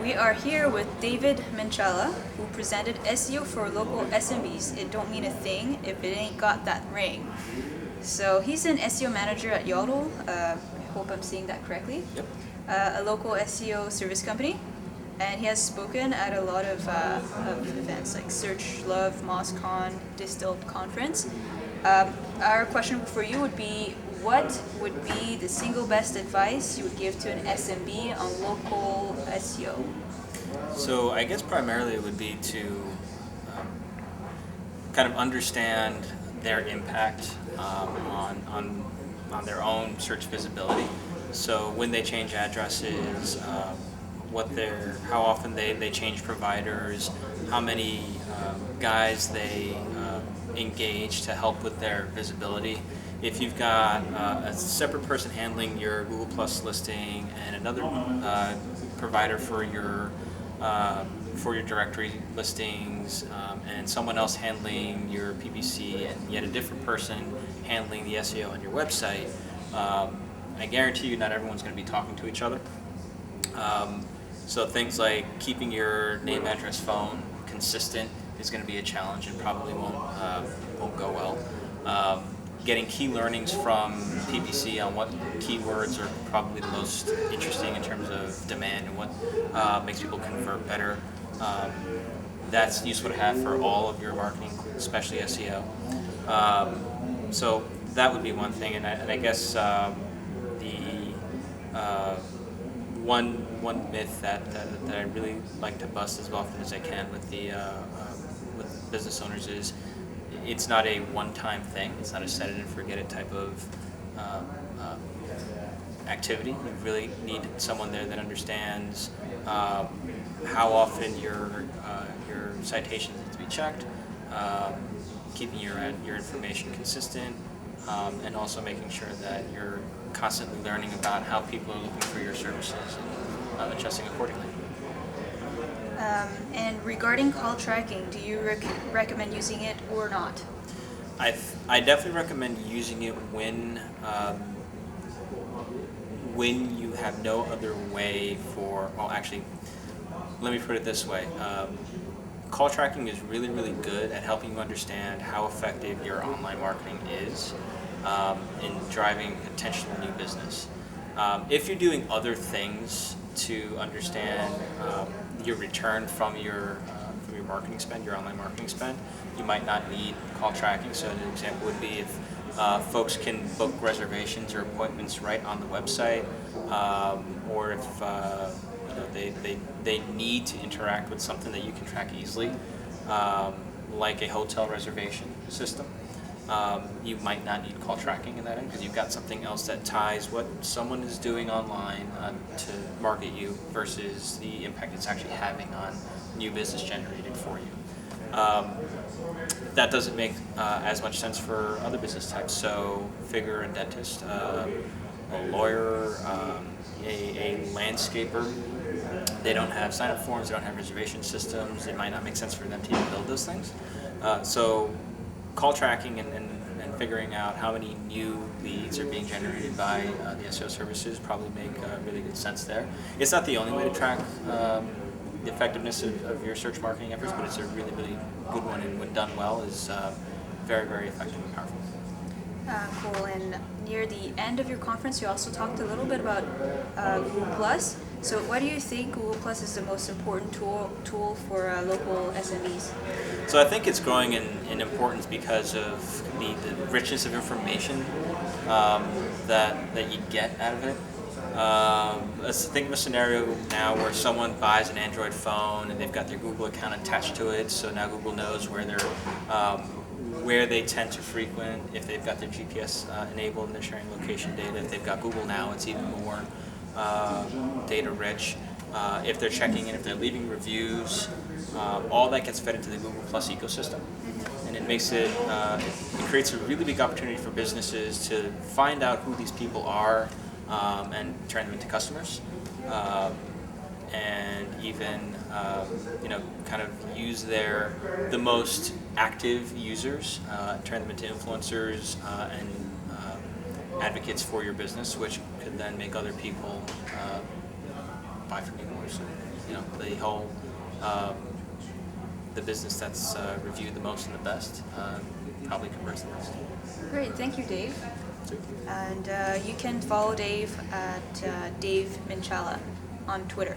We are here with David Minchala, who presented SEO for local SMBs. It don't mean a thing if it ain't got that ring. So he's an SEO manager at Yodle. I hope I'm saying that correctly. Yep. A local SEO service company. And he has spoken at a lot of events like Search Love, MozCon, Distilled Conference. Our question for you would be, what would be the single best advice you would give to an SMB on local SEO? So I guess primarily it would be to kind of understand their impact on their own search visibility. So when they change addresses, how often they change providers, how many guys they engage to help with their visibility. If you've got a separate person handling your Google Plus listing and another provider for your directory listings, and someone else handling your PPC, and yet a different person handling the SEO on your website, I guarantee you not everyone's going to be talking to each other. So things like keeping your name, address, phone consistent is going to be a challenge and probably won't go well. Getting key learnings from PPC on what keywords are probably the most interesting in terms of demand and what makes people convert better. That's useful to have for all of your marketing, especially SEO. So that would be one thing, and I guess the one myth that I really like to bust as often as I can with business owners is it's not a one-time thing. It's not a set it and forget it type of activity. You really need someone there that understands how often your citations need to be checked, keeping your information consistent, and also making sure that you're constantly learning about how people are looking for your services and adjusting accordingly. And regarding call tracking, do you recommend using it or not? I definitely recommend using it when you have no other way for. Well, actually, let me put it this way. Call tracking is really, really good at helping you understand how effective your online marketing is in driving potential new business. If you're doing other things to understand your return from your marketing spend, your online marketing spend, you might not need call tracking. So an example would be if folks can book reservations or appointments right on the website, or if they need to interact with something that you can track easily, like a hotel reservation system. You might not need call tracking in that end because you've got something else that ties what someone is doing online to market you versus the impact it's actually having on new business generated for you. That doesn't make as much sense for other business types. So figure a dentist, a lawyer, a landscaper. They don't have sign-up forms, they don't have reservation systems. It might not make sense for them to even build those things. So call tracking and figuring out how many new leads are being generated by the SEO services probably make really good sense there. It's not the only way to track the effectiveness of your search marketing efforts, but it's a really, really good one, and when done well is very, very effective and powerful. Cool. And near the end of your conference, you also talked a little bit about Google Plus. So why do you think Google Plus is the most important tool for local SMBs? So I think it's growing in importance because of the richness of information that you get out of it. Let's think of a scenario now where someone buys an Android phone and they've got their Google account attached to it, so now Google knows where they tend to frequent. If they've got their GPS enabled and they're sharing location data, if they've got Google Now, it's even more data rich. If they're checking in, if they're leaving reviews, all that gets fed into the Google Plus ecosystem, and it makes it creates a really big opportunity for businesses to find out who these people are and turn them into customers, and even kind of use the most active users, turn them into influencers and advocates for your business, which could then make other people buy from you more. So the whole the business that's reviewed the most and the best probably converts the most. Great, thank you, Dave. And you can follow Dave at Dave Minchala on Twitter.